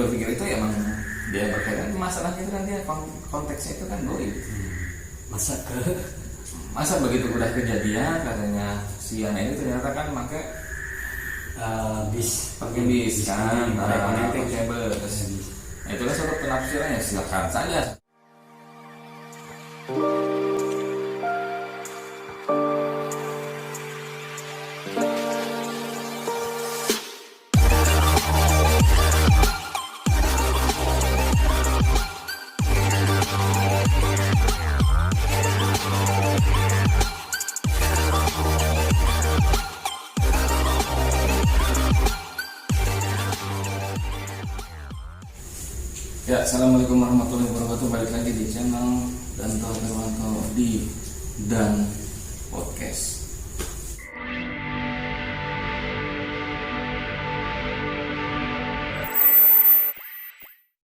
berpikir itu emang dia berkaitan masalahnya itu kan dia konteksnya itu kan goib. Masa begitu udah kejadian katanya si Yana ini ternyata kan pakai pakai bis kan, pakai bus. Itu kan suatu penafsirannya, silakan saja. Ya, assalamualaikum warahmatullahi wabarakatuh. Balik lagi di channel Danto Herwanto di Dan Podcast.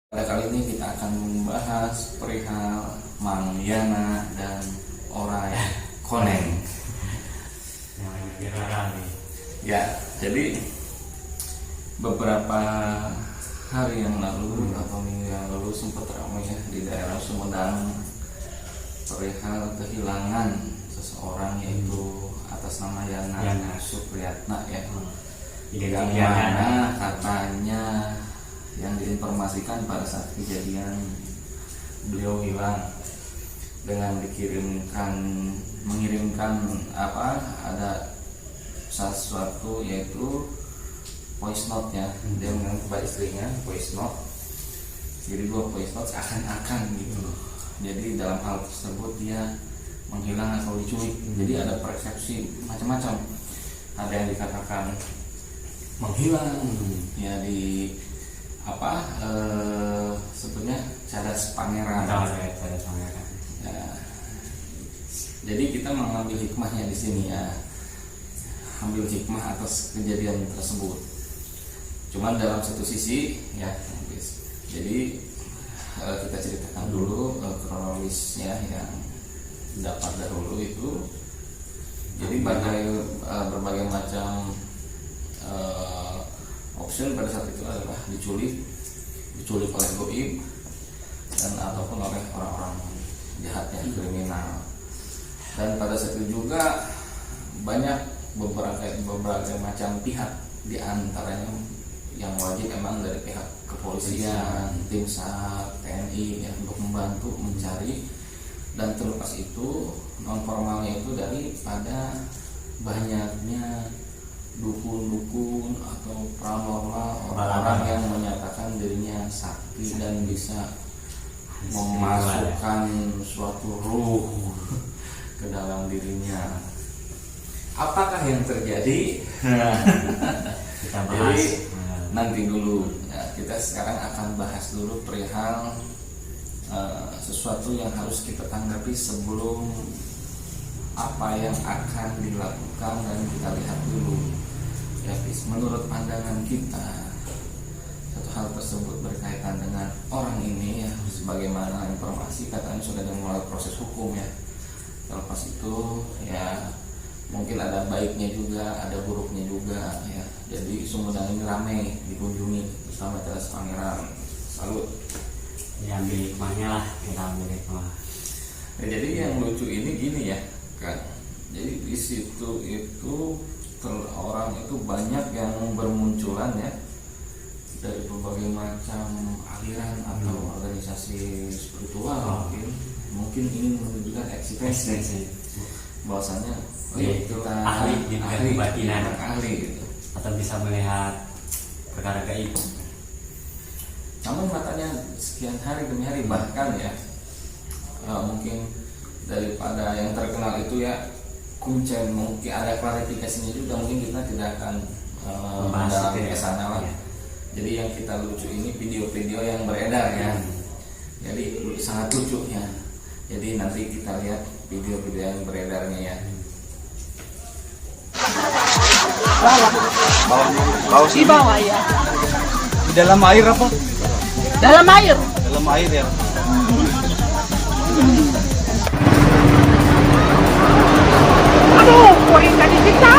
Pada kali ini kita akan membahas perihal Mang Yana dan Oray Koneng. Ya, jadi beberapa hari yang lalu atau minggu yang lalu sempat ramai ya di daerah Sumedang perihal kehilangan seseorang yaitu atas nama Yana Supriyatna ya. Yang mana katanya yang diinformasikan pada saat kejadian beliau hilang dengan mengirimkan ada sesuatu yaitu voice note ya, dia mengirim kepada istrinya voice note. Jadi dua voice note seakan-akan gitu. Jadi dalam hal tersebut dia menghilang atau diculik. Jadi ada persepsi macam-macam. Ada yang dikatakan menghilang ya di sebetulnya cadas pangeran. Ya. Jadi kita mengambil hikmahnya di sini ya. Ambil hikmah atas kejadian tersebut. Cuman dalam satu sisi ya, jadi kita ceritakan dulu kronologisnya yang dapat dahulu itu. Jadi berbagai macam option pada saat itu adalah diculik oleh goib dan ataupun oleh orang-orang jahat yang kriminal. Dan pada saat itu juga banyak beberapa macam pihak, di antaranya yang wajib emang dari pihak kepolisian, tim SAR, TNI yang untuk membantu mencari. Dan terlepas itu non formalnya itu daripada banyaknya dukun-dukun atau paranormal, orang-orang yang menyatakan dirinya sakti dan bisa memasukkan suatu ruh ke dalam dirinya. Apakah yang terjadi? Kita bahas. Jadi, nanti dulu ya, kita sekarang akan bahas dulu perihal sesuatu yang harus kita tanggapi sebelum apa yang akan dilakukan, dan kita lihat dulu ya, menurut pandangan kita satu hal tersebut berkaitan dengan orang ini ya, sebagaimana informasi katanya sudah dimulai proses hukum ya. Terlepas itu ya mungkin ada baiknya juga, ada buruknya juga ya. Jadi Sumedang ini ramai dikunjungi bersama Cadas Pangeran. Salut. Ambil hikmahnya lah, kita ambil hikmah. Ya, jadi yang lucu ini gini ya kan. Jadi di situ itu orang itu banyak yang bermunculan ya dari berbagai macam aliran atau organisasi spiritual. Mungkin ingin menunjukkan eksistensi bahwasanya kita ahli batinan, gitu, atau bisa melihat perkara gaib. Namun katanya sekian hari demi hari, bahkan ya mungkin daripada yang terkenal itu ya kuncen, mungkin ada klarifikasinya juga, mungkin kita tidak akan mendalam ke sana lah. Jadi yang kita lucu ini video-video yang beredar ya. Jadi sangat lucu ya. Jadi nanti kita lihat video-video yang beredarnya ya. Bawah sini. Di bawah ya. Di dalam air apa? Dalam air. Dalam air ya. Aduh, poin tadi kita.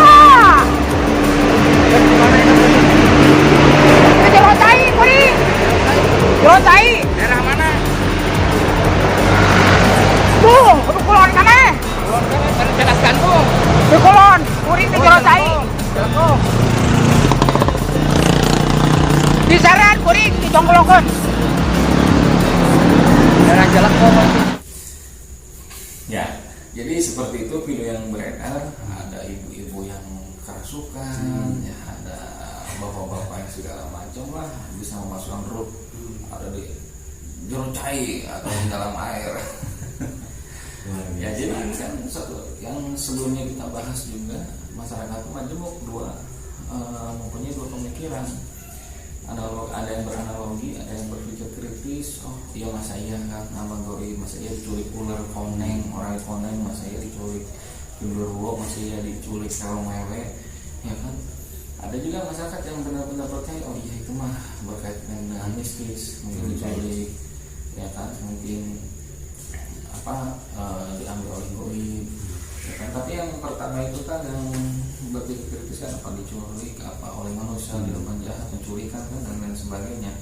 Kejauhan poin. Jerotai. Daerah mana? Tuh, udah kulon sana. Kulon kan jelaskan tuh. Di kulon, kuring di Jerotai. Jatuh. Di Saran, kuring di Jonggolokon. Daerah Jalakong. Ya, jadi seperti itu video yang beredar. Ada ibu-ibu yang kerasukan, ya ada bapak-bapak yang segala macam lah bisa memasukkan roh ada di Jerotai atau di dalam air. Ya jadi ini kan satu yang sebelumnya kita bahas juga, masyarakat itu majemuk mempunyai dua pemikiran. Ada yang beranalogi, ada yang berpikir kritis. Oh iya masa iya kan nama gori, masa iya diculik ular koneng, orang koneng, masa iya diculik genderuwo, masa iya diculik kalau mewe, ya kan. Ada juga masyarakat yang benar-benar percaya, oh iya itu mah berkaitan dengan mistis, mungkin diculik, ya kan, mungkin diambil oleh goib, ya kan. Tapi yang pertama itu kan yang berpikir kritis kan apa diculik, apa oleh manusia, dilakukan jahat, menculikan kan dan lain sebagainya.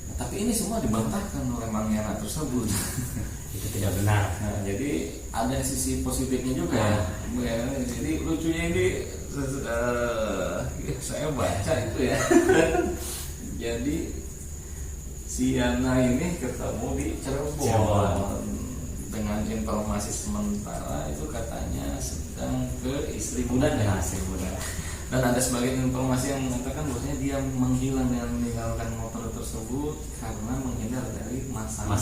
Nah, tapi ini semua dibantahkan oleh Mangyana tersebut. Itu tidak benar. Nah, jadi ada sisi positifnya juga. Ya, jadi lucunya ini saya baca itu ya. Jadi si Yana ini ketemu di Cirebon. Dengan informasi sementara itu katanya sedang ke istri muda ya, dan ada sebagian informasi yang mengatakan bahwasanya dia menghilang dan meninggalkan motor tersebut karena menghindar dari masalah.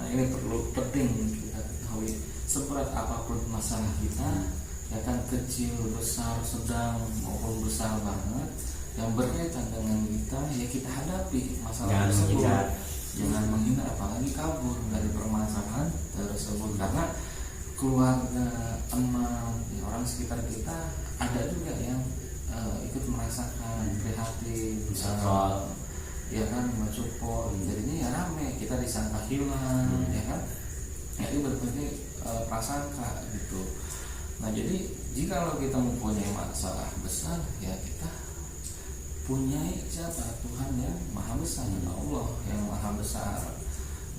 Nah ini perlu penting kita ketahui, seberat apapun masalah kita, ya kan, kecil, besar, sedang maupun besar banget, yang berkaitan dengan kita ya kita hadapi masalah tersebut. Jangan menghindar, apalagi kabur dari permasalahan tersebut, karena keluarga, teman, ya, orang sekitar kita ada juga yang ikut merasakan prihatin, ya kan, mensupport, jadinya ya rame, kita disangka hilang, ya kan, ya itu berbagai prasangka gitu. Nah jadi jika kita mempunyai masalah besar, ya kita punya siapa? Tuhan yang maha besar, Allah yang maha besar.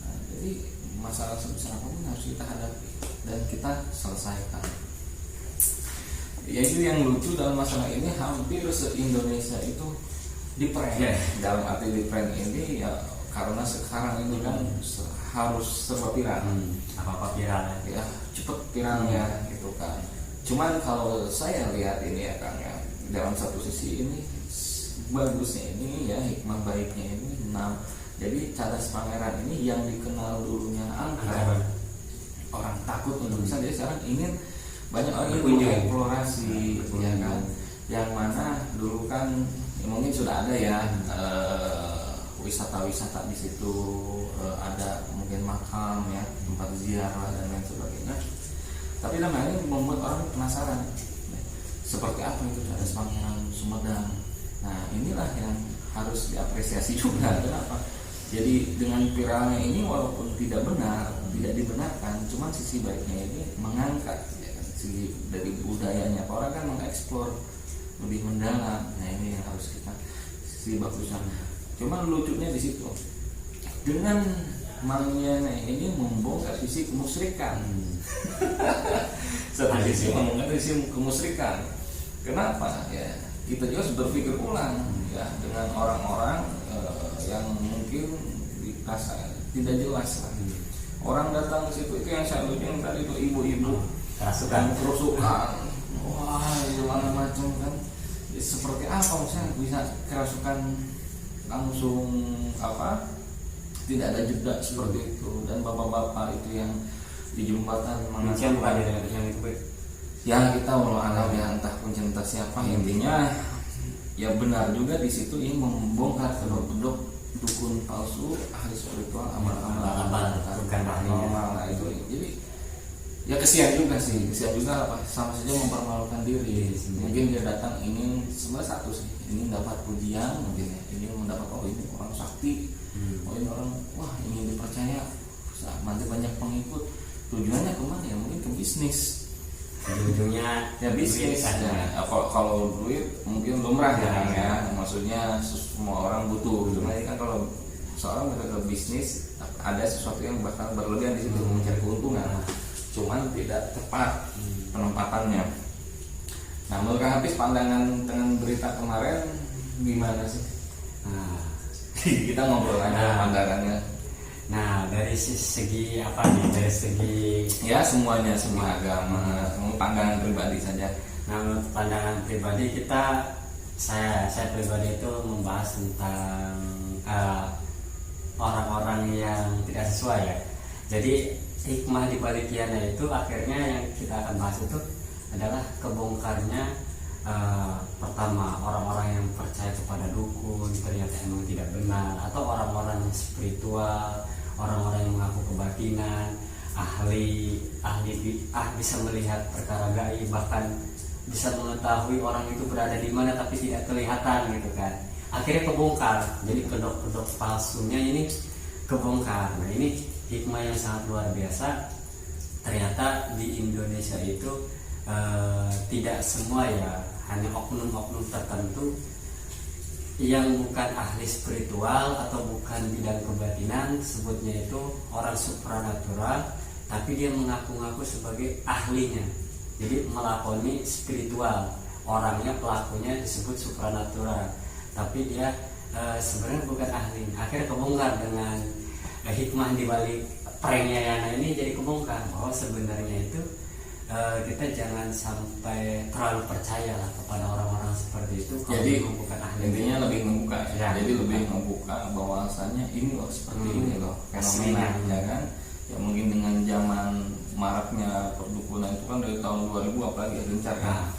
Nah, jadi masalah sebesar apapun harus kita hadapi dan kita selesaikan. Yaitu yang lucu dalam masalah ini, hampir se-Indonesia itu di prank. Dalam arti di prank ini ya karena sekarang ini kan harus serba viral. Apa viral ya, cepet viralnya gitu kan. Cuman kalau saya lihat ini ya Kang ya, dalam satu sisi ini bagusnya ini ya, hikmah baiknya ini. Nah, jadi Cadas Pangeran ini yang dikenal dulunya angker, orang takut untuk bisa, jadi sekarang ingin banyak orang yang eksplorasi, ya kan, yang mana dulu kan ya mungkin sudah ada ya wisata-wisata di situ, ada mungkin makam ya, tempat ziarah dan lain sebagainya. Tapi namanya ini membuat orang penasaran seperti apa itu Cadas Pangeran Sumedang. Nah inilah yang harus diapresiasi juga. Kenapa? Jadi dengan viralnya ini walaupun tidak benar, tidak dibenarkan, cuman sisi baiknya ini mengangkat ya kan, sisi dari budayanya. Orang kan mengeksplor lebih mendalam. Nah ini yang harus kita sisi bagusnya. Cuman lucunya di situ, dengan Mangyana ini membongkar sisi kemusyrikan. Satu sisi membongkar sisi kemusyrikan. Kenapa? Ya kita juga harus berpikir ulang ya dengan orang-orang yang mungkin dirasa tidak jelas lah. Orang datang ke situ itu yang saya lucu yang tadi itu ibu-ibu kerasukan, wah gimana macam kan, ya, seperti apa misalnya bisa kerasukan langsung apa, tidak ada jeda seperti itu. Dan bapak-bapak itu yang di jembatan mengatakan ya kita walau alam ya entah pencinta siapa, intinya ya benar juga di situ ini membongkar kedok-kedok dukun palsu, ahli spiritual, amal-amal paranormal. Nah itu jadi ya kesian juga apa, sama saja mempermalukan diri. Mungkin dia datang ingin sebenarnya satu sih, ingin dapat pujian, mungkin ya, ingin mendapat oh ini orang sakti, oh ini orang wah ingin dipercaya, nanti banyak pengikut. Tujuannya kemana ya? Mungkin ke bisnis. Ujungnya ya bisnis ya. Kalau duit mungkin lumrah ya, maksudnya semua orang butuh. Cuma ini kan kalau seorang gagal bisnis ada sesuatu yang bakal berlebihan di situ mencari keuntungan, cuman tidak tepat penempatannya. Nah, menurut Kang Hafiz pandangan dengan berita kemarin gimana sih? Nah, Kita ngobrol aja pandangannya. nah dari segi apa nih? Dari segi Ya semuanya, semua agama, semua pandangan pribadi saja. nah, menurut pandangan pribadi saya pribadi itu membahas tentang orang-orang yang tidak sesuai ya. Jadi hikmah di balik kiana itu akhirnya yang kita akan bahas itu adalah kebongkarnya pertama orang-orang yang percaya kepada dukun ternyata emang tidak benar, atau orang-orang yang spiritual, orang-orang yang mengaku kebatinan, ahli bisa melihat perkara gaib, bahkan bisa mengetahui orang itu berada di mana tapi tidak kelihatan gitu kan. Akhirnya kebongkar, jadi kedok-kedok palsunya ini kebongkar. Nah ini hikmah yang sangat luar biasa. Ternyata di Indonesia itu tidak semua ya, hanya oknum-oknum tertentu yang bukan ahli spiritual atau bukan bidang kebatinan, sebutnya itu orang supranatural, tapi dia mengaku-ngaku sebagai ahlinya. Jadi melakoni spiritual, orangnya pelakunya disebut supranatural, tapi dia sebenarnya bukan ahli. Akhirnya kebongkar dengan hikmah di balik pranknya Yana ini, jadi kebongkar bahwa sebenarnya itu kita jangan sampai terlalu percaya lah kepada orang-orang seperti itu. Jadi bukan ahli. intinya lebih membuka Ya, jadi lebih membuka bahwasannya ini loh seperti ini loh fenomena ya kan. Ya mungkin dengan zaman maraknya perdukunan itu kan dari tahun 2000 apalagi gencar kan.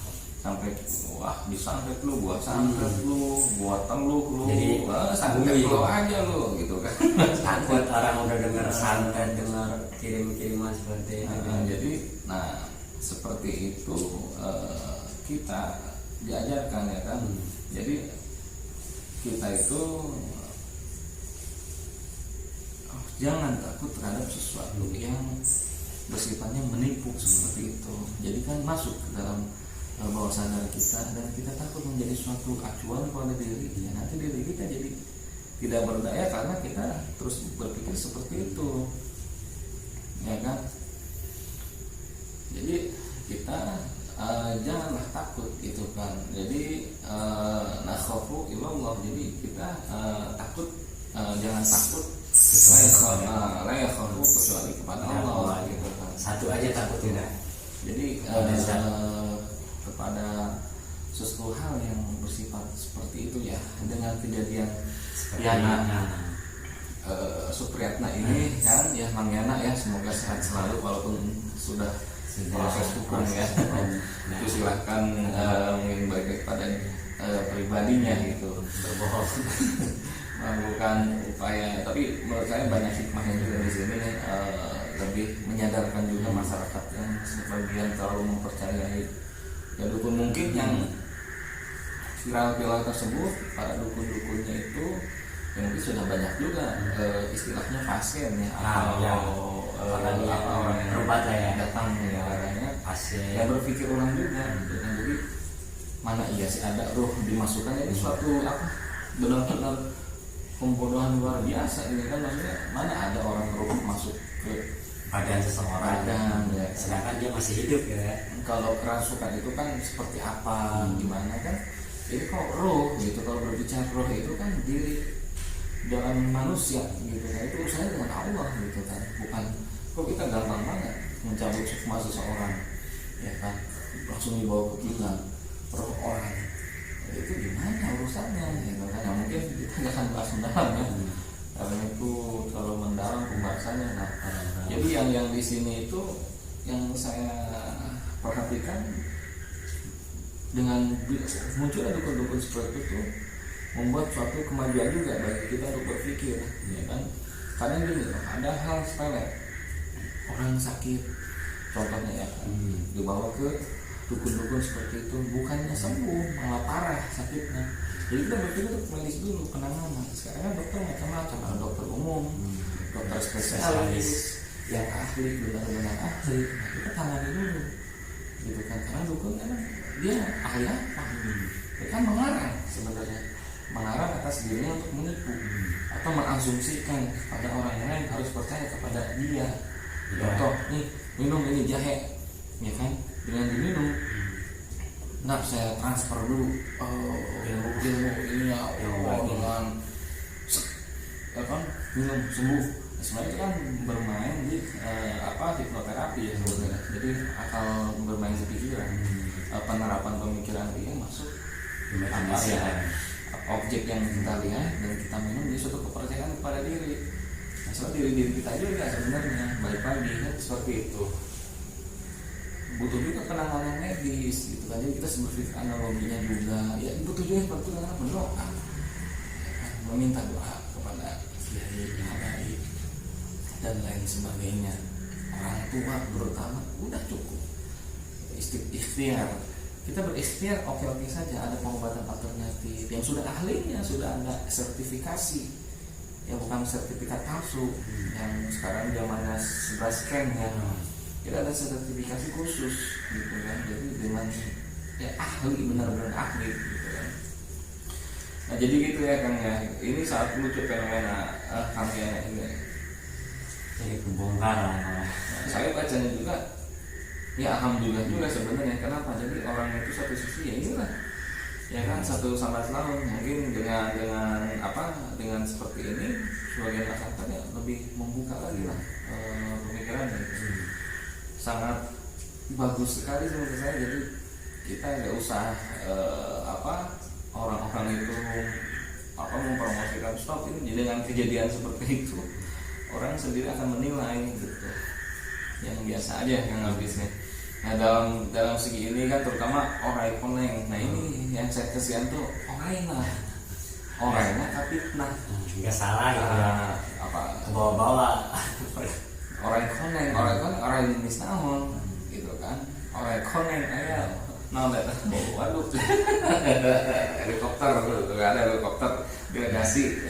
Sampai wah disantet lu, buat santet lu, buat teluh lu, jadi santet lu aja lu gitu kan. Takut orang udah dengar santet, dengar kirim-kiriman seperti itu. Jadi seperti itu kita diajarkan ya kan. Jadi kita itu jangan takut terhadap sesuatu yang bersifatnya menipu seperti itu. Jadi kan masuk ke dalam bawah sadar kita, dan kita takut menjadi suatu acuan pada diri. Ya nanti diri kita jadi tidak berdaya karena kita terus berpikir seperti itu, ya kan. Jadi kita janganlah takut gitu kan. Jadi nakhafu illallah. Jadi kita takut, jangan takut la yakhafu kecuali kepada Allah gitu kan. Satu aja takut tidak. Jadi kepada sesuatu hal yang bersifat seperti itu ya, dengan kejadian Yana Supriyatna ini kan ya, Mang Yana ya, semoga sehat selalu walaupun sudah proses hukum ya. Itu silahkan mungkin balik kepada pribadinya gitu, berbohong melakukan upaya. Tapi menurut saya banyak hikmahnya juga di sini, lebih menyadarkan juga masyarakat yang sebagian terlalu mempercayai ya dukun. Mungkin yang viral-viral tersebut para dukun-dukunnya itu yang mungkin sudah banyak juga istilahnya pasien ya, atau orang yang berobat lah ya, datang ya katanya pasien yang berpikir ulang juga gitu kan. Jadi mana iya sih ada roh dimasukkan, ini suatu apa benar-benar pembodohan luar biasa ini kan. Maksudnya mana ada orang roh masuk ke badan seseorang ya, sedangkan dia masih hidup ya. Kalau kerasukan itu kan seperti apa gimana kan. Jadi kalau roh gitu, kalau berbicara roh itu kan diri dalam manusia gitu kan, itu urusannya dengan Allah gitu kan. Bukan kok kita gampang banget mencabut sukma seseorang ya kan, langsung dibawa ke kita roh orang itu gimana urusannya gitu kan. Nah, mungkin kita nggak akan bahas mendalam ya, karena itu terlalu mendalam pembahasannya. Nah, jadi yang di sini itu yang saya perhatikan, dengan munculnya dukun-dukun seperti itu membuat suatu kemajuan juga bagi kita untuk berpikir ya kan. Kadang gini, ada hal sepele, orang sakit contohnya ya kan, dibawa ke dukun-dukun seperti itu, bukannya sembuh malah parah sakitnya. Jadi kita berpikir untuk medis dulu, penanganan. Sekarang kan dokter macam-macam, ada dokter umum, dokter spesialis yang ahli, benar-benar ahli. Nah, kita tangani dulu gitu kan, karena dukun emang dia ahli apa? Dia kan mengarang sebenarnya. melarang atas dirinya untuk menipu atau mengasumsikan pada orang lain harus percaya kepada dia. Contoh, nih minum ini jahe, ya kan? Dengan diminum, nah saya transfer dulu ilmu ini ya Allah dengan ya kan minum sembuh. Sebenarnya itu kan bermain di hipnoterapi ya sebenarnya. Jadi akal bermain di pikiran, penerapan pemikiran dia masuk objek yang kita lihat dan kita minum di suatu kepercayaan kepada diri. Nah, soal diri kita juga sebenarnya balik lagi kan seperti itu. Butuh juga penanganan medis gitu kan. Jadi kita berpikir analoginya juga ya butuh juga seperti itu, karena berdoa meminta doa kepada kiai dan lain sebagainya, orang tua terutama udah cukup ikhtiar. Kita berikhtiar oke saja, ada pengobatan alternatif yang sudah ahlinya, sudah ada sertifikasi ya, bukan sertifikat palsu yang sekarang zamannya serba scam ya. Kita ada sertifikasi khusus gitu kan, jadi dengan ya ahli, benar-benar ahli gitu kan. Nah jadi gitu ya Kang ya, ini saat lucu fenomena Kang ya ini jadi kebongkar lah. Nah, saya bacanya juga ya alhamdulillah juga sebenarnya. Kenapa? Jadi orang itu satu sisi ya inilah ya kan, satu sama lain mungkin dengan seperti ini sebagian masyarakat ya lebih membuka lagi lah pemikirannya. Sangat bagus sekali menurut saya. Jadi kita nggak usah orang-orang itu mempromosikan stop ini. Jadi dengan kejadian seperti itu orang sendiri akan menilai gitu. Yang biasa aja yang habisnya. Nah dalam segi ini kan terutama orai koneng. Nah ini yang saya kesian tuh orangnya tapi nggak salah gitu ya. Bawa-bawa orai koneng orai jenis naon gitu kan. Orai koneng aya waduh helikopter tuh ada helikopter delegasi.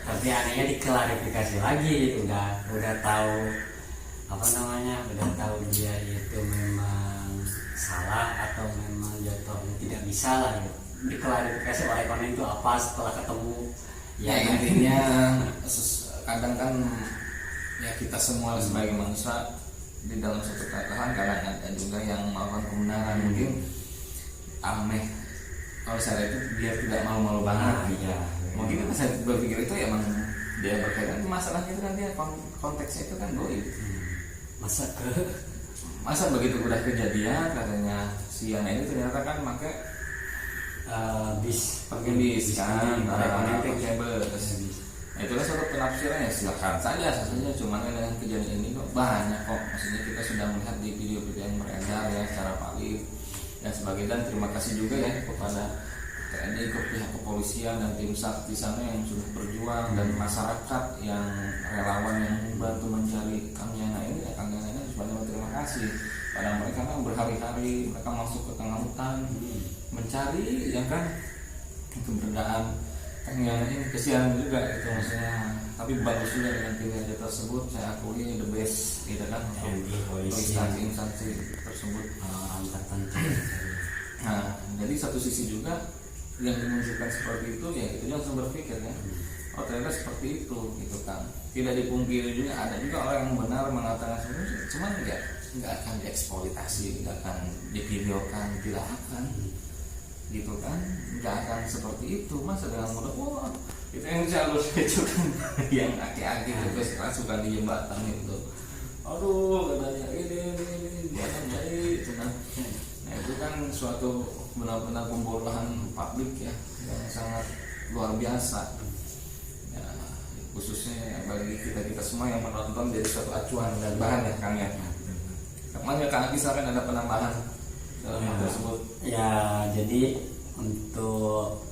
Tapi anehnya diklarifikasi lagi, udah tahu udah tahu dia itu memang salah atau memang jatuhnya tidak bisa lah gitu. Diklarifikasi oleh konen itu apa setelah ketemu ya intinya kadang kan ya kita semua sebagai manusia di dalam satu keadaan kadang ada juga yang melakukan kebenaran mungkin aneh kalau saya itu biar tidak malu-malu banget gitu. Mungkin saya berpikir itu ya emang dia berkaitan masalahnya itu kan dia konteksnya itu kan doi. Masa begitu udah kejadian katanya si anak ini ternyata kan pakai pakai bis kan, pakai bus. Nah, itulah suatu penafsiran ya silakan saja saja. Cuman dengan kejadian ini kok banyak kok. Maksudnya kita sudah melihat di video-video yang beredar ya secara valid dan sebagainya. Dan terima kasih juga ya kepada TNI, ke pihak kepolisian dan tim SAT di sana yang sudah berjuang dan masyarakat yang relawan yang membantu mencari Kang Yana ini ya. Kang Yana ini sebenarnya terima kasih pada mereka kan berhari-hari mereka masuk ke tengah hutan mencari ya kan keberadaan Kang Yana ini. Kesian juga itu maksudnya, tapi bagus juga dengan kinerja tersebut. Saya akui the best gitu kan untuk instansi tersebut tertentu. Nah jadi satu sisi juga yang dimunculkan seperti itu ya itu langsung berpikir ya ternyata seperti itu gitu kan. Tidak dipungkiri juga ada juga orang yang benar mengatakan sebenarnya cuman nggak akan dieksploitasi, nggak akan divideokan, tidak akan gitu kan, nggak akan seperti itu. Masa dengan mudah wah itu yang jalur itu kan yang aki-aki terus suka di jembatan itu aduh katanya ini jembatan baik itu nah itu kan suatu benar-benar pembodohan publik ya yang sangat luar biasa ya, khususnya bagi kita semua yang menonton jadi suatu acuan dan bahan ya Kang ya. Kemana Kang misalkan ada penambahan dalam hal tersebut ya. Jadi untuk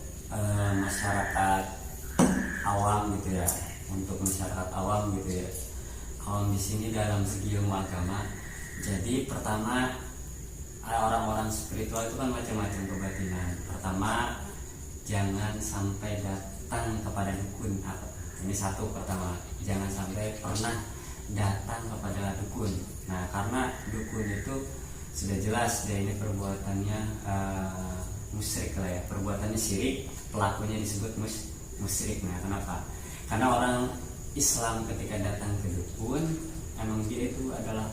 masyarakat awam gitu ya, untuk masyarakat awam gitu ya, awam di sini dalam segi ilmu agama. Jadi pertama orang-orang spiritual itu kan macam-macam kebatinan. Pertama, jangan sampai datang kepada dukun. Ini satu pertama, jangan sampai pernah datang kepada dukun. Nah, karena dukun itu sudah jelas dia ini perbuatannya musyrik lah ya, perbuatannya syirik, pelakunya disebut musyrik. Nah kenapa? Karena orang Islam ketika datang ke dukun, emang dia itu adalah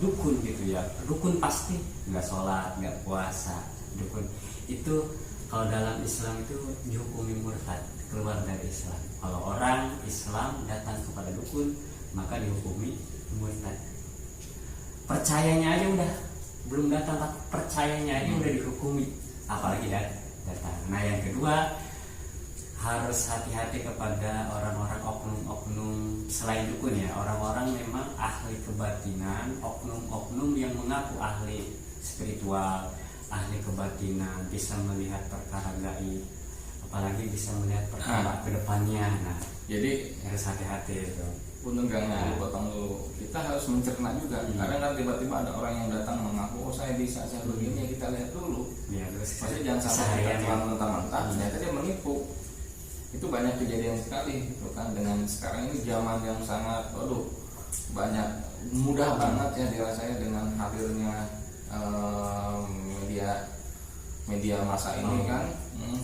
dukun gitu ya, dukun pasti nggak sholat, nggak puasa. Dukun itu kalau dalam Islam itu dihukumi murtad, keluar dari Islam. Kalau orang Islam datang kepada dukun, maka dihukumi murtad. Percayanya aja udah belum datang, tapi percayanya aja udah dihukumi, apalagi datang. Nah yang kedua, harus hati-hati kepada orang-orang oknum-oknum selain dukun ya, orang-orang memang ahli kebatinan, oknum-oknum yang mengaku ahli spiritual, ahli kebatinan, bisa melihat perkara gaib, apalagi bisa melihat perkara kedepannya. Nah Jadi harus hati-hati itu. Untung gak potong dulu. Kita harus mencerna juga. Kadang kan tiba-tiba ada orang yang datang mengaku, oh saya bisa, saya begini, ya kita lihat dulu. Ya, terus Maksudnya jangan sampai kita telan mentah-mentah, ternyata dia menipu. Itu banyak kejadian sekali, gitu kan. Dengan sekarang ini zaman yang sangat, banyak, mudah banget ya dirasanya dengan hadirnya media masa ini kan.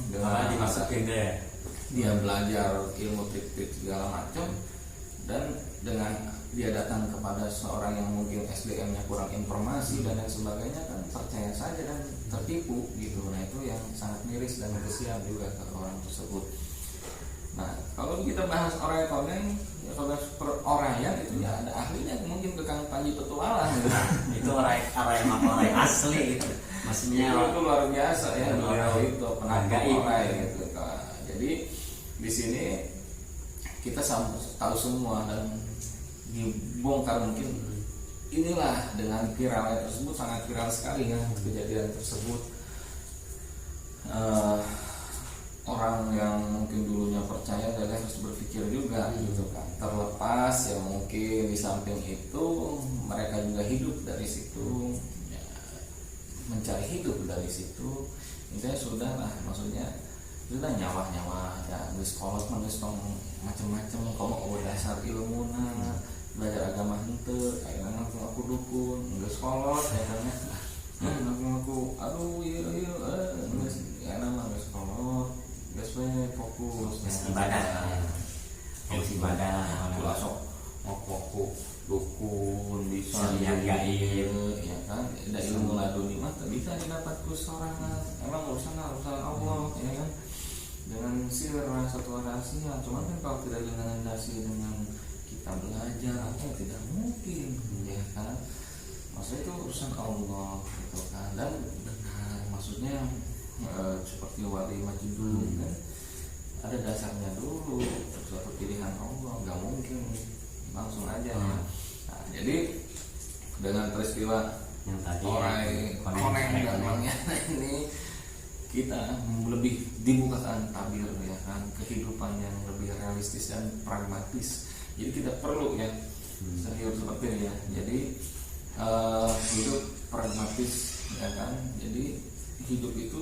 Dengan dimasukin deh. Dia belajar ilmu trik-trik segala macam, dan dengan dia datang kepada seorang yang mungkin SDM-nya kurang informasi dan lain sebagainya, kan percaya saja dan tertipu gitu. Nah itu yang sangat miris dan kesian juga ke orang tersebut. Nah kalau kita bahas orang-orang ya, kalau perorangan itu ya ada ahlinya, mungkin tukang Panji Petualang gitu. Itu orang asli gitu. Maksudnya itu luar biasa ya, beliau itu penangga orang gitu. Jadi di sini kita tahu semua dan dibongkar mungkin. Inilah dengan viralnya tersebut, sangat viral sekali ya kejadian tersebut. Orang yang mungkin dulunya percaya dan harus berpikir juga gitu kan. Terlepas ya mungkin di samping itu mereka juga hidup dari situ, ya, mencari hidup dari situ. Intinya sudah lah, maksudnya sudah nyawa ya geus kolot mah geus tong macem-macem komo dasar ilmuna belajar agama henteu ayeuna aku dukun geus kolot ya kan aku aduh ieu geus ya nama geus kolot geus we fokus ibadah. Fokus ibadah langsung aku dukun bisa yang gaib ya kan, ada ilmu laduni mah bisa didapat ku sorangan. Emang urusan Allah ya kan, dengan sihir satu rahasia. Cuman kan kalau tidak dengan dasi dengan kita belajar apa tidak mungkin ya kan. Maksudnya itu urusan Allah gitu kan. Dan benar maksudnya seperti wali majidul kan, ada dasarnya dulu, suatu pilihan Allah, nggak mungkin langsung aja. Nah, jadi dengan peristiwa yang tadi koneng dan mangyana ini, kita lebih dibukakan tabir ya kan, kehidupan yang lebih realistis dan pragmatis. Jadi kita perlu ya serius seperti ini ya. Jadi hidup pragmatis ya kan. Jadi hidup itu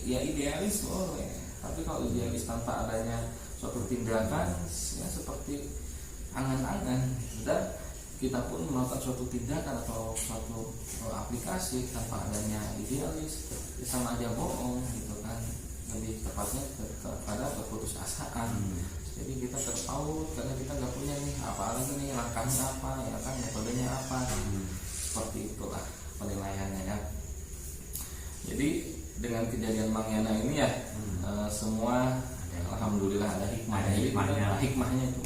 ya idealis boleh, tapi kalau idealis tanpa adanya suatu tindakan ya seperti angan-angan, dan kita pun melakukan suatu tindakan atau suatu aplikasi tanpa adanya idealis sama aja bohong gitu kan. Lebih tepatnya kepada keputusasaan. Jadi kita terpaut karena kita nggak punya nih apa lagi nih, langkahnya apa ya kan, metodenya apa. Seperti itulah penilaiannya ya. Jadi dengan kejadian Mangyana ini ya semua alhamdulillah ada hikmahnya itu.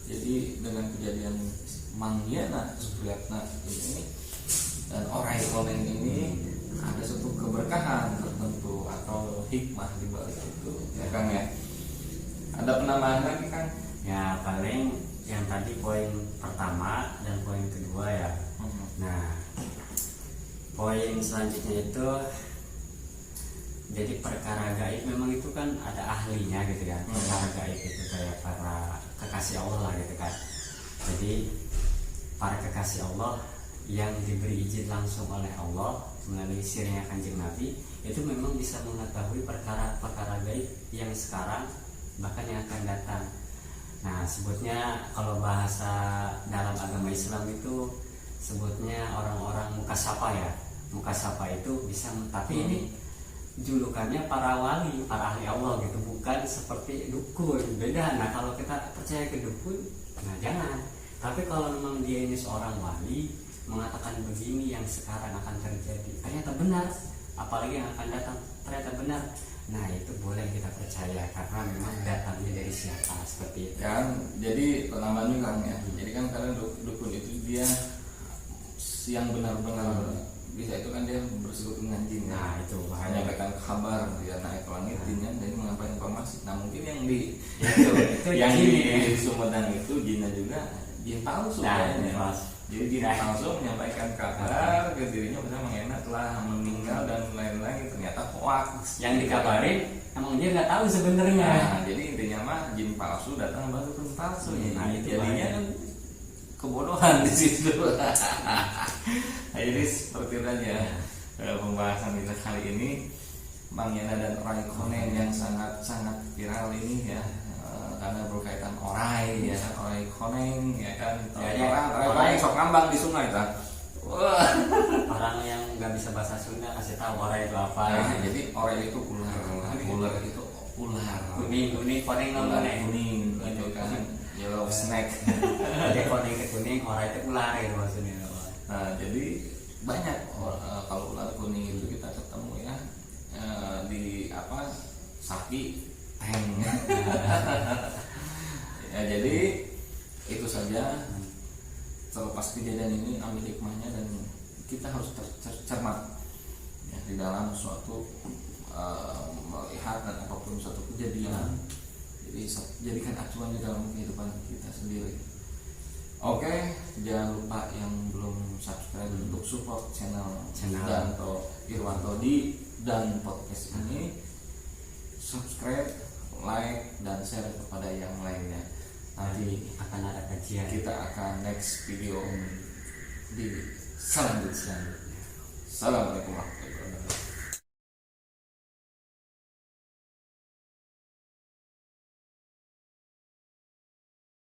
Jadi dengan kejadian Mangyana Supriyatna ini dan orang koneng ini ada satu keberkahan tertentu atau hikmah di balik itu ya Kang ya. Ada penambahan lagi Kang? Ya paling yang tadi poin pertama dan poin kedua ya. Nah poin selanjutnya itu, jadi perkara gaib memang itu kan ada ahlinya gitu kan. Perkara gaib itu kayak para kekasih Allah lah gitu kan. Jadi para kekasih Allah yang diberi izin langsung oleh Allah melalui sirnya Kanjeng Nabi itu memang bisa mengetahui perkara-perkara gaib yang sekarang bahkan yang akan datang. Nah sebutnya kalau bahasa dalam agama Islam itu sebutnya orang-orang mukasyafah ya. Mukasyafah itu bisa, tapi ini julukannya para wali, para ahli Allah gitu, bukan seperti dukun, beda. Nah kalau kita percaya ke dukun, nah jangan. Tapi kalau memang dia ini seorang wali mengatakan begini yang sekarang akan terjadi, ternyata benar, apalagi yang akan datang ternyata benar, nah itu boleh kita percaya karena memang datangnya dari siapa, seperti itu. Kan, jadi penambahan juga ya. Jadi kan karena dukun itu dia yang benar-benar bisa itu kan dia bersekutu dengan jin. Nah itu bahaya. Menyampaikan kabar dia naik ke langit jinnya dan menyampaikan informasi. Nah mungkin yang di itu yang jin, di Sumedang itu jinnya juga jin palsu nah, kayaknya. palsu. Jadi jin palsu menyampaikan kabar ke dirinya bersama mengenak telah meninggal dan lain-lain, ternyata hoax. Yang dikabarin emang dia nggak tahu sebenarnya. Nah, jadi intinya mah jin palsu datang bantu dukun palsu. Nah, itu jadinya bahaya. kan kebodohan di situ. Nah, jadi seperti itu aja pembahasan kita kali ini. Bang Yana dan Orai Koneng yang sangat viral ini ya, karena berkaitan orai ya, Orai Koneng ya kan. Jadi, Orai sok ngambang di sungai kan. Wah. Orang yang nggak bisa bahasa Sunda kasih tahu orai itu apa. Nah, jadi orai itu ular itu ular. Kuning koneng Ular nggak kuning gitu kan. Yellow snake. Jadi koneng ke kuning, orai itu ular itu maksudnya. Nah, jadi banyak kalau ular kuning itu kita ketemu ya di apa Saki Tank. Ya, jadi itu saja. Terlepas kejadian ini ambil hikmahnya dan kita harus cermat ya, di dalam suatu melihat dan apapun suatu kejadian. Jadi jadikan acuan di dalam kehidupan kita sendiri. Oke, jangan lupa yang belum subscribe untuk support channel Danto Irwanto di dan podcast ini, subscribe, like, dan share kepada yang lainnya. Nanti akan ada kajian. kita akan next video di selanjutnya. Assalamualaikum warahmatullahi wabarakatuh.